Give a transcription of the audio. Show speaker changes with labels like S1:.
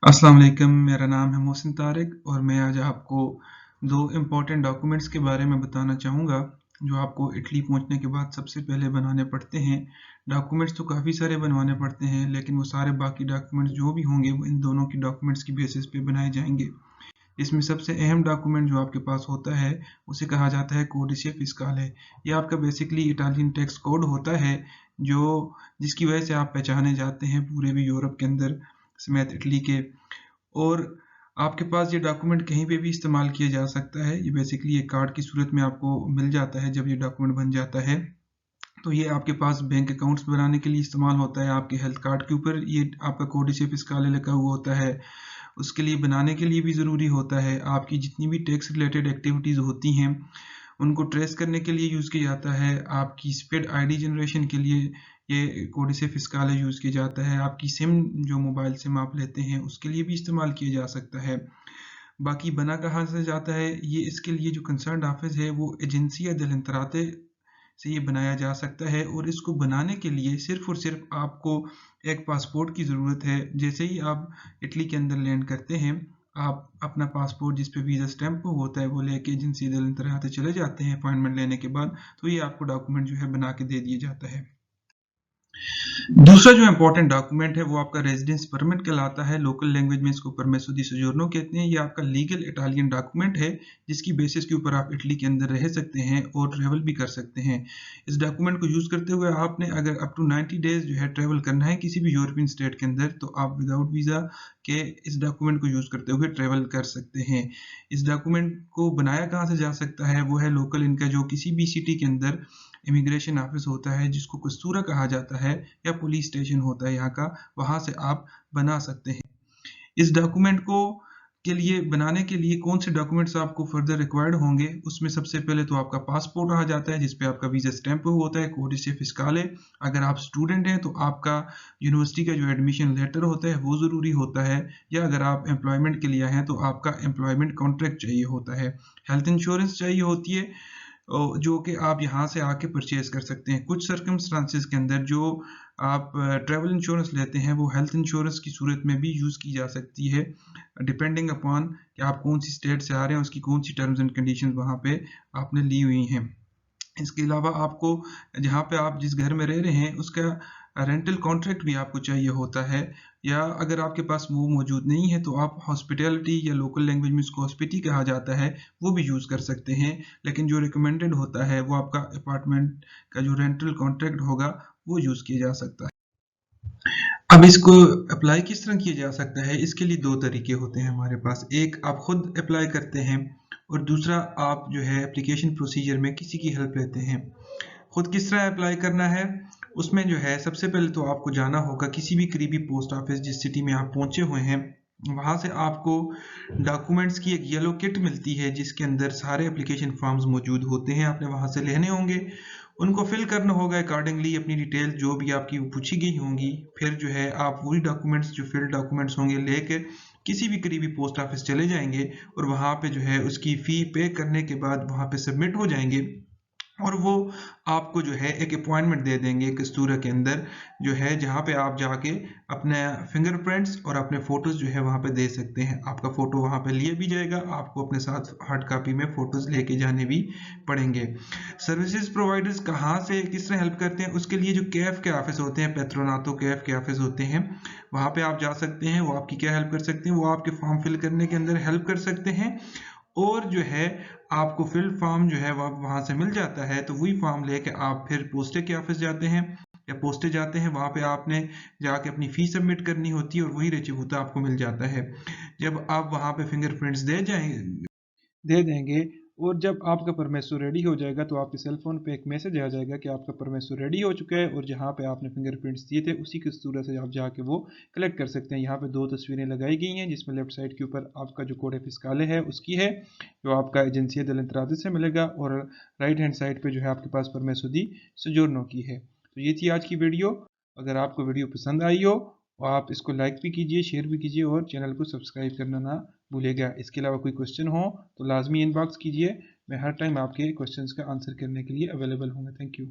S1: अस्सलाम वालेकुम, मेरा नाम है मोहसिन तारिक और मैं आज आपको 2 इम्पोर्टेंट डॉक्यूमेंट्स के बारे में बताना चाहूँगा, जो आपको इटली पहुँचने के बाद सबसे पहले बनाने पड़ते हैं। डॉक्यूमेंट्स तो काफ़ी सारे बनवाने पड़ते हैं, लेकिन वो सारे बाकी डॉक्यूमेंट्स जो भी होंगे, वो इन दोनों की डॉक्यूमेंट्स की बेसिस पे बनाए जाएँगे। इसमें सबसे अहम डॉक्यूमेंट जो आपके पास होता है, उसे कहा जाता है कोडिce फिस्काले। ये आपका बेसिकली इटालियन टैक्स कोड होता है, जो जिसकी वजह से आप पहचाने जाते हैं पूरे भी यूरोप के अंदर समेत इटली के। और आपके पास ये डॉक्यूमेंट कहीं पे भी इस्तेमाल किया जा सकता है। ये बेसिकली एक कार्ड की सूरत में आपको मिल जाता है जब ये डॉक्यूमेंट बन जाता है। तो ये आपके पास बैंक अकाउंट्स बनाने के लिए इस्तेमाल होता है, आपके हेल्थ कार्ड के ऊपर ये आपका कोडिce फिस्काले लिखा हुआ होता है। उसके लिए बनाने के लिए भी ज़रूरी होता है। आपकी जितनी भी टैक्स रिलेटेड एक्टिविटीज़ होती हैं, उनको ट्रेस करने के लिए यूज़ किया जाता है। आपकी स्पेड आईडी जनरेशन के लिए ये कोडिce फिस्काले यूज़ किया जाता है। आपकी सिम जो मोबाइल सिम आप लेते हैं, उसके लिए भी इस्तेमाल किया जा सकता है। बाकी बना कहाँ से जाता है, ये इसके लिए जो कंसर्न्ड ऑफिस है, वो एजेंसिया dell'Entrate से ये बनाया जा सकता है और इसको बनाने के लिए सिर्फ़ और सिर्फ़ आपको एक पासपोर्ट की ज़रूरत है। जैसे ही आप इटली के अंदर लैंड करते हैं, आप अपना पासपोर्ट जिस पे वीज़ा स्टैम्प होता है, वो लेके एजेंसी dell'Entrate चले जाते हैं अपॉइंटमेंट लेने के बाद, तो ये आपको डॉक्यूमेंट जो है बना के दे दिया जाता है। दूसरा जो इम्पोर्टेंट डॉक्यूमेंट है वो आपका रेजिडेंस परमिट कहलाता है। लोकल लैंग्वेज में इसको परमेसो दी सोजोर्नो कहते हैं। ये आपका लीगल इटालियन डॉक्यूमेंट है, जिसकी बेसिस के ऊपर आप इटली के अंदर रह सकते हैं और ट्रैवल भी कर सकते हैं। इस डॉक्यूमेंट को यूज़ करते हुए आपने अगर अप टू 90 डेज जो है ट्रैवल करना है किसी भी यूरोपियन स्टेट के अंदर, तो आप विदाउट वीज़ा के इस डॉक्यूमेंट को यूज़ करते हुए ट्रैवल कर सकते हैं। इस डॉक्यूमेंट को बनाया कहाँ से जा सकता है, वो है लोकल इनका जो किसी भी सिटी के अंदर इमिग्रेशन ऑफिस होता है, जिसको कस्तूरा कहा जाता है, या पुलिस स्टेशन होता है यहाँ का, वहाँ से आप बना सकते हैं। इस डॉक्यूमेंट को के लिए बनाने के लिए कौन से डॉक्यूमेंट्स आपको फर्दर रिक्वायर्ड होंगे, उसमें सबसे पहले तो आपका पासपोर्ट आ जाता है, जिस पे आपका वीज़ा स्टैम्प होता है, कोडिce फिस्काले। अगर आप स्टूडेंट हैं तो आपका यूनिवर्सिटी का जो एडमिशन लेटर होता है वो ज़रूरी होता है, या अगर आप एम्प्लॉयमेंट के लिए आए हैं तो आपका एम्प्लॉयमेंट कॉन्ट्रैक्ट चाहिए होता है। हेल्थ इंश्योरेंस चाहिए होती है, जो कि आप यहाँ से आके परचेज कर सकते हैं। कुछ सर्कमस्टांसेस के अंदर जो आप ट्रैवल इंश्योरेंस लेते हैं, वो हेल्थ इंश्योरेंस की सूरत में भी यूज़ की जा सकती है, डिपेंडिंग अपॉन कि आप कौन सी स्टेट से आ रहे हैं, उसकी कौन सी टर्म्स एंड कंडीशंस वहाँ पे आपने ली हुई हैं। इसके अलावा आपको जहाँ पे आप जिस घर में रह रहे हैं, उसका रेंटल कॉन्ट्रैक्ट भी आपको चाहिए होता है, या अगर आपके पास वो मौजूद नहीं है तो आप हॉस्पिटैलिटी, या लोकल लैंग्वेज में इसको हॉस्पिटी कहा जाता है, वो भी यूज़ कर सकते हैं। लेकिन जो रिकमेंडेड होता है वो आपका अपार्टमेंट का जो रेंटल कॉन्ट्रैक्ट होगा, वो यूज़ किया जा सकता है। अब इसको अप्लाई किस तरह किया जा सकता है, इसके लिए 2 तरीके होते हैं हमारे पास। एक आप खुद अप्लाई करते हैं और दूसरा आप जो है एप्लीकेशन प्रोसीजर में किसी की हेल्प लेते हैं। खुद किस तरह अप्लाई करना है, उसमें जो है सबसे पहले तो आपको जाना होगा किसी भी करीबी पोस्ट ऑफिस, जिस सिटी में आप पहुंचे हुए हैं, वहां से आपको डॉक्यूमेंट्स की एक येलो किट मिलती है, जिसके अंदर सारे एप्लीकेशन फॉर्म्स मौजूद होते हैं। आपने वहां से लेने होंगे, उनको फिल करना होगा अकॉर्डिंगली, अपनी डिटेल जो भी आपकी पूछी गई होंगी। फिर जो है आप वही डॉक्यूमेंट्स जो फिल डॉक्यूमेंट्स होंगे लेके किसी भी करीबी पोस्ट ऑफिस चले जाएंगे और वहां पे जो है उसकी फ़ी पे करने के बाद वहां पे सबमिट हो जाएंगे, और वो आपको जो है एक अपॉइंटमेंट दे देंगे कस्तूरा के अंदर, जो है जहाँ पे आप जाके अपने फिंगरप्रिंट्स और अपने फ़ोटोज़ जो है वहाँ पे दे सकते हैं। आपका फ़ोटो वहाँ पे लिया भी जाएगा, आपको अपने साथ हार्ड कॉपी में फ़ोटोज़ लेके जाने भी पड़ेंगे। सर्विसेज प्रोवाइडर्स कहाँ से किस तरह हेल्प करते हैं, उसके लिए जो कैफ के ऑफिस होते हैं, पेट्रोनातो कैफ के ऑफिस होते हैं, वहाँ पे आप जा सकते हैं। वो आपकी क्या हेल्प कर सकते हैं, वो आपके फॉर्म फिल करने के अंदर हेल्प कर सकते हैं, और जो है आपको फिल फॉर्म जो है वहाँ से मिल जाता है, तो वही फॉर्म लेके आप फिर पोस्टे के ऑफिस जाते हैं या पोस्टे जाते हैं। वहाँ पे आपने जाके अपनी फ़ी सबमिट करनी होती है और वही रसीद आपको मिल जाता है। जब आप वहाँ पे फिंगरप्रिंट्स दे देंगे और जब आपका परमिशन रेडी हो जाएगा, तो आपके सेल फोन पे एक मैसेज आ जाएगा कि आपका परमिशन रेडी हो चुका है, और जहाँ पे आपने फिंगरप्रिंट्स दिए थे उसी की सूरत से आप जाके वो कलेक्ट कर सकते हैं। यहाँ पे 2 तस्वीरें लगाई गई हैं, जिसमें लेफ्ट साइड के ऊपर आपका जो कोड फिस्काले है उसकी है, जो आपका एजेंसिया dell'Entrate से मिलेगा, और राइट हैंड साइड पे जो है आपके पास परमिशन दी सोजोर्नो की है। तो ये थी आज की वीडियो। अगर आपको वीडियो पसंद आई हो, आप इसको लाइक भी कीजिए, शेयर भी कीजिए, और चैनल को सब्सक्राइब करना ना भूलिएगा। इसके अलावा कोई क्वेश्चन हो तो लाजमी इनबॉक्स कीजिए, मैं हर टाइम आपके क्वेश्चंस का आंसर करने के लिए अवेलेबल हूँगा। Thank you.